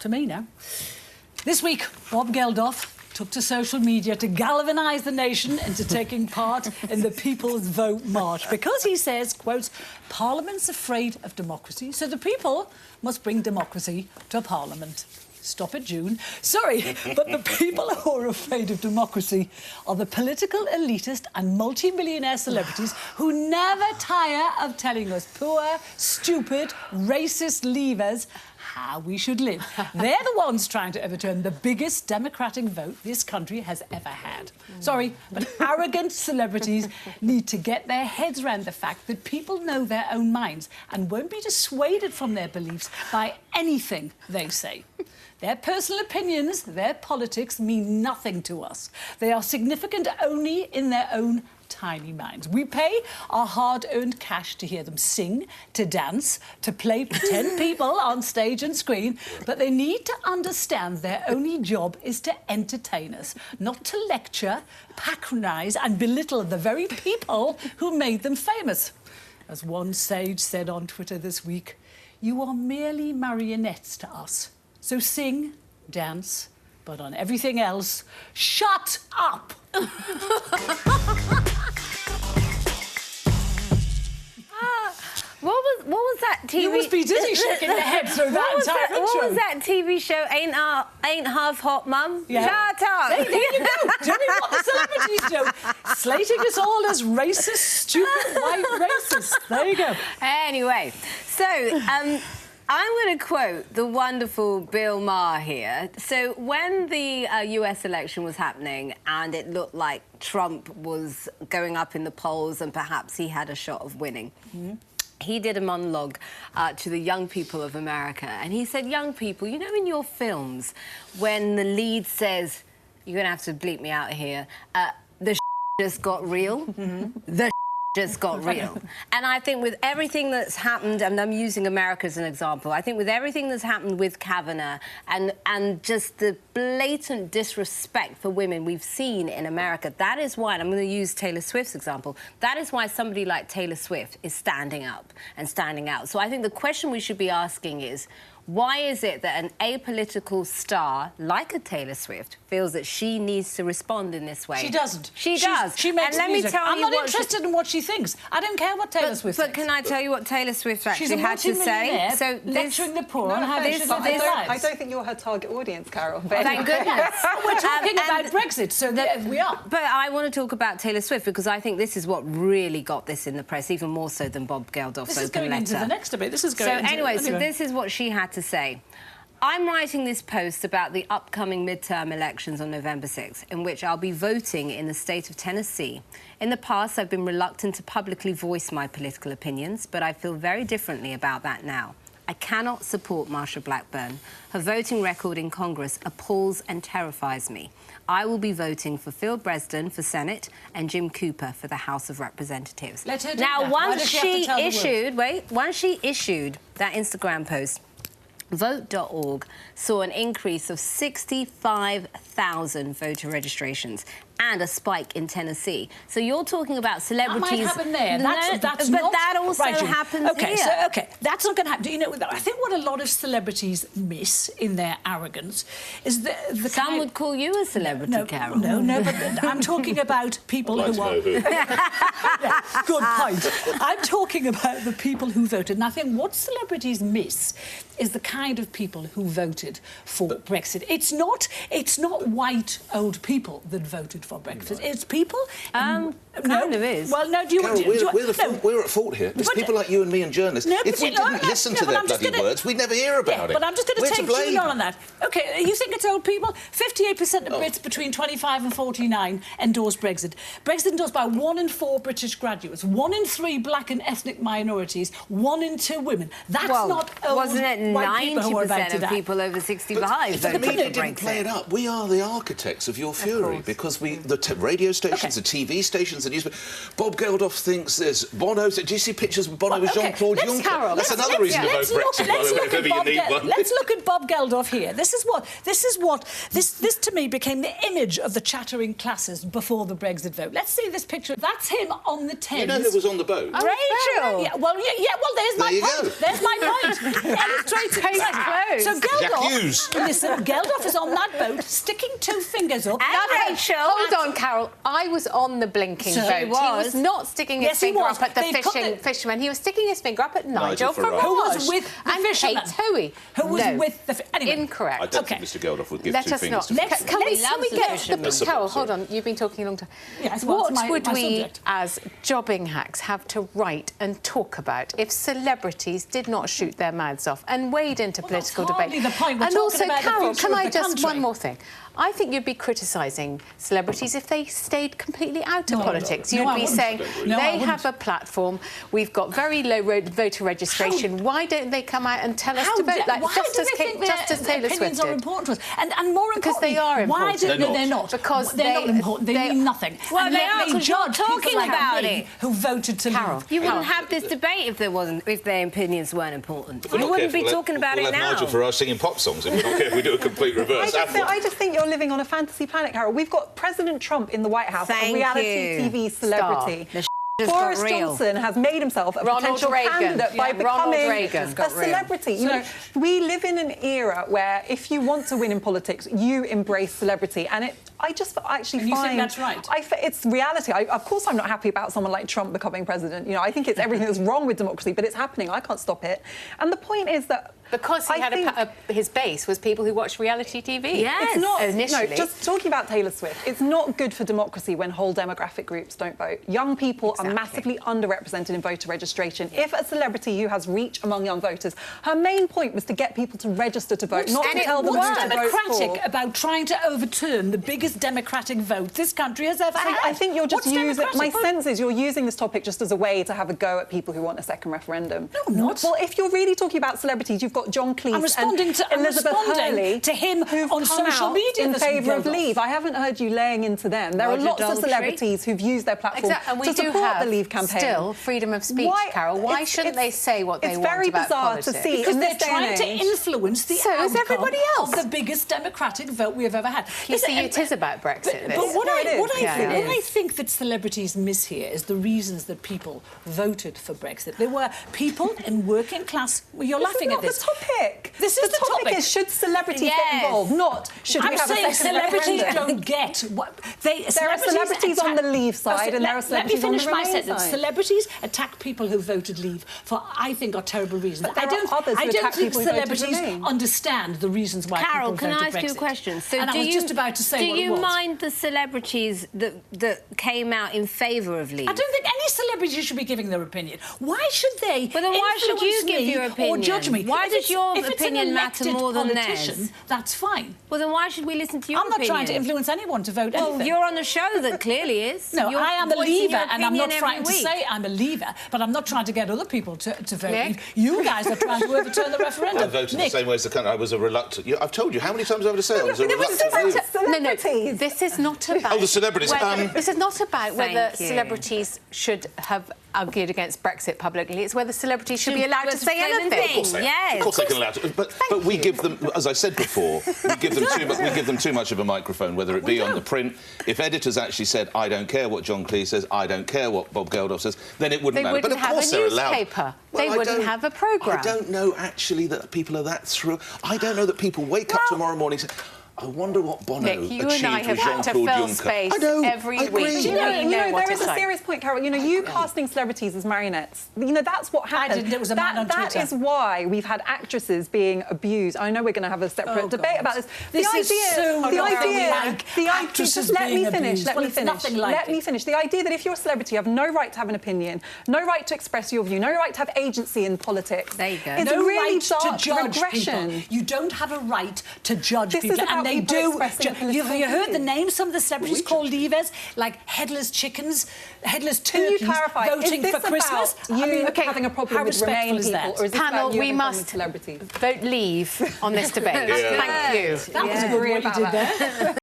To me now. This week, Bob Geldof took to social media to galvanise the nation into taking part in the People's Vote March because he says, quote, Parliament's afraid of democracy, so the people must bring democracy to Parliament. Stop it, June. Sorry, but the people who are afraid of democracy are the political elitist and multi-millionaire celebrities who never tire of telling us poor, stupid, racist leavers how we should live. They're the ones trying to overturn the biggest democratic vote this country has ever had. Sorry, but arrogant celebrities need to get their heads around the fact that people know their own minds and won't be dissuaded from their beliefs by anything they say. Their personal opinions, their politics mean nothing to us. They are significant only in their own tiny minds. We pay our hard-earned cash to hear them sing, to dance, to play pretend people on stage and screen, but they need to understand their only job is to entertain us, not to lecture, patronise and belittle the very people who made them famous. As one sage said on Twitter this week, you are merely marionettes to us. So sing, dance, but on everything else, shut up! What was that TV? You must be dizzy shaking your head through that entire intro. What was that TV show? Ain't Half Hot, Mum? Yeah. Shut up! There you go. Doing what the celebrities do. Slating us all as racist, stupid, white racists. There you go. Anyway, so I'm going to quote the wonderful Bill Maher here. So when the US election was happening and it looked like Trump was going up in the polls and perhaps he had a shot of winning, he did a monologue to the young people of America. And he said, young people, you know in your films when the lead says, you're going to have to bleep me out here, the just got real? The just got real. And I think with everything that's happened, and I'm using America as an example, I think with everything that's happened with Kavanaugh and just the blatant disrespect for women we've seen in America, that is why, and I'm going to use Taylor Swift's example, that is why somebody like Taylor Swift is standing up and standing out. So I think the question we should be asking is, why is it that an apolitical star like a Taylor Swift feels that she needs to respond in this way? She doesn't. She does. She makes and let music. me tell I'm you not interested in what she thinks. I don't care what Taylor Swift thinks. But can I tell you what Taylor Swift actually had to say? So lecturing the poor on how they should live their lives. I don't think you're her target audience, Carole. But thank goodness. We're talking about Brexit, so that we are. But I want to talk about Taylor Swift because I think this is what really got this in the press, even more so than Bob Geldof's open letter. This is going into the next debate. This is going into... Anyway, so this is what she had to say. I'm writing this post about the upcoming midterm elections on November 6th, in which I'll be voting in the state of Tennessee. In the past, I've been reluctant to publicly voice my political opinions, but I feel very differently about that now. I cannot support Marsha Blackburn. Her voting record in Congress appalls and terrifies me. I will be voting for Phil Bresden for Senate and Jim Cooper for the House of Representatives. Let her do now, that. once she issued that Instagram post, Vote.org saw an increase of 65,000 voter registrations and a spike in Tennessee. So you're talking about celebrities... That might happen there. That's but not... that also happens here. That's not going to happen. Do you know, I think what a lot of celebrities miss in their arrogance is the Some would call you a celebrity, Carole. No, but I'm talking about people who are... Yeah, good point. I'm talking about the people who voted. And I think what celebrities miss is the kind of people who voted for Brexit. It's not white old people that voted for Brexit. Right. It's people... kind of is. Well, no, we're at fault here. It's people like you and me and journalists. If we didn't listen to their bloody words, we'd never hear about it. But I'm just going to take June on that. OK, you think it's old people? 58% of Brits between 25 and 49 endorse Brexit. Brexit endorsed by 1 in 4 British graduates, 1 in 3 black and ethnic minorities, 1 in 2 women. That's not old. Wasn't it 90% of people over 65 voted for Brexit? The media didn't play it up. We are the architects of your fury because we the radio stations, the TV stations, the newspaper. Bob Geldof thinks this. Bono. Do you see pictures of Bono with Jean-Claude Juncker? Carole, That's another reason to vote Brexit. Let's look at Bob Geldof here. This to me became the image of the chattering classes before the Brexit vote. Let's see this picture. That's him on the Thames. You know who was on the boat? Rachel. Well, there's my point. There's my point. Illustrated. So Geldof is on that boat, sticking 2 fingers up. And Rachel. Hold on, Carole. I was on the blinking boat. He was not sticking his finger up at the fisherman. He was sticking his finger up at Nigel Farage. Who was with the fisherman? Kate Hoey. Who was with the... Anyway. Incorrect. I don't think Mr Geldof would give 2 fingers to Can we get the... Carole, hold on. You've been talking a long time. Yes, well, what would we, as jobbing hacks, have to write and talk about if celebrities did not shoot their mouths off and wade into political debate? The point. We're and also, about Carole, can I just... country. One more thing. I think you'd be criticising celebrities if they stayed completely out of politics. You'd be saying, they have a platform, we've got very low voter registration, why don't they come out and tell us to vote? Like, just as Taylor Swift opinions are important to us? And more importantly, because they are important. Why do they're not? Because they're not important. They mean nothing. Well, and they are, because you're talking about it. Who voted to leave. You wouldn't have this debate if their opinions weren't important. You wouldn't be talking about it now. We'll have Nigel Farage singing pop songs if we don't care if we do a complete reverse. I just think you're living on a fantasy planet, Carole. We've got President Trump in the White House, a reality TV celebrity. Boris Johnson has made himself a potential candidate by becoming a celebrity. You know, we live in an era where if you want to win in politics, you embrace celebrity, and I just actually find... You think that's right? It's reality. Of course I'm not happy about someone like Trump becoming president. You know, I think it's everything that's wrong with democracy, but it's happening. I can't stop it. And the point is that... Because he his base was people who watch reality TV. Yes. It's not, initially. No, just talking about Taylor Swift, it's not good for democracy when whole demographic groups don't vote. Young people are massively underrepresented in voter registration. If a celebrity who has reach among young voters, her main point was to get people to register to vote, not to tell them who to vote for. What's democratic about trying to overturn the biggest democratic vote this country has ever had? I think you're just using... My sense is you're using this topic just as a way to have a go at people who want a second referendum. No, I'm not. Well, if you're really talking about celebrities, you've got John Cleese and Elizabeth Hurley to him on social media in favour of Leave. I haven't heard you laying into them. There are lots of celebrities who've used their platform to support the Leave campaign. Still freedom of speech, Carole. Why shouldn't they say what they want about politics? It's very bizarre to see. Because they're trying to influence the outcome else. of the biggest democratic vote we have ever had. You see, it is about Brexit. But what I think that celebrities miss here is the reasons that people voted for Brexit. There were people in working class... Well, you're laughing at this. This is not the topic. This is the topic. Is should celebrities get involved, not should we have a second celebrities referendum. don't get what there are celebrities on the Leave side and there are celebrities on the Remain side. Let me finish my sentence. Celebrities attack people who voted Leave for, I think, are terrible reasons. I don't think celebrities understand the reasons why Carole, people voted can I ask Brexit. you a question? So and I was just about to say what it was. Do you mind the celebrities that came out in favour of Leave? I don't think any celebrity should be giving their opinion. Why should they? But then why should you give your opinion? Or judge me? Why does your opinion matter more than theirs? That's fine. Well, then why should we listen to your opinion? I'm not trying to influence anyone to vote anything. Well, you're on a show that clearly is. No, I am a Leaver, and I'm not trying to say I'm a Leaver, but I'm not trying to get other people to vote. Nick? You guys are trying to overturn the referendum. I voted the same way as the country. I was a reluctant... I've told you how many times I've had to say I was a reluctant Leaver. No, this is not about... Oh, the celebrities. This is not about whether celebrities should have argued against Brexit publicly. It's whether celebrities should be allowed to say anything. Of course they can allow to. But we give them, as I said before, we give them too much of a microphone, whether it be on the print. If editors actually said, I don't care what John Cleese says, I don't care what Bob Geldof says, then it wouldn't matter. But of course they're allowed. They wouldn't have a newspaper. They wouldn't have a programme. I don't know, actually, that people are that through. I don't know that people wake up tomorrow morning and say, I wonder what Bono Nick, you achieved and I have had to fill space every week. You know there is a serious point, Carole. You know, you casting celebrities as marionettes. You know, that's what happened. I didn't. It was a man on Twitter. That is why we've had actresses being abused. I know we're going to have a separate debate about this. The idea. Just let me finish. Let me finish. The idea that if you're a celebrity, you have no right to have an opinion, no right to express your view, no right to have agency in politics. There you go. It's no really right to judge regression. people. You don't have a right to judge This people, and they do. You heard the names some of the celebrities called leavers, like headless chickens, headless turkeys. Can you clarify? Voting is this for Christmas. You having a problem with Remain people, or is this Panel, we must vote Leave on this debate. Thank you. That was a good what you did there.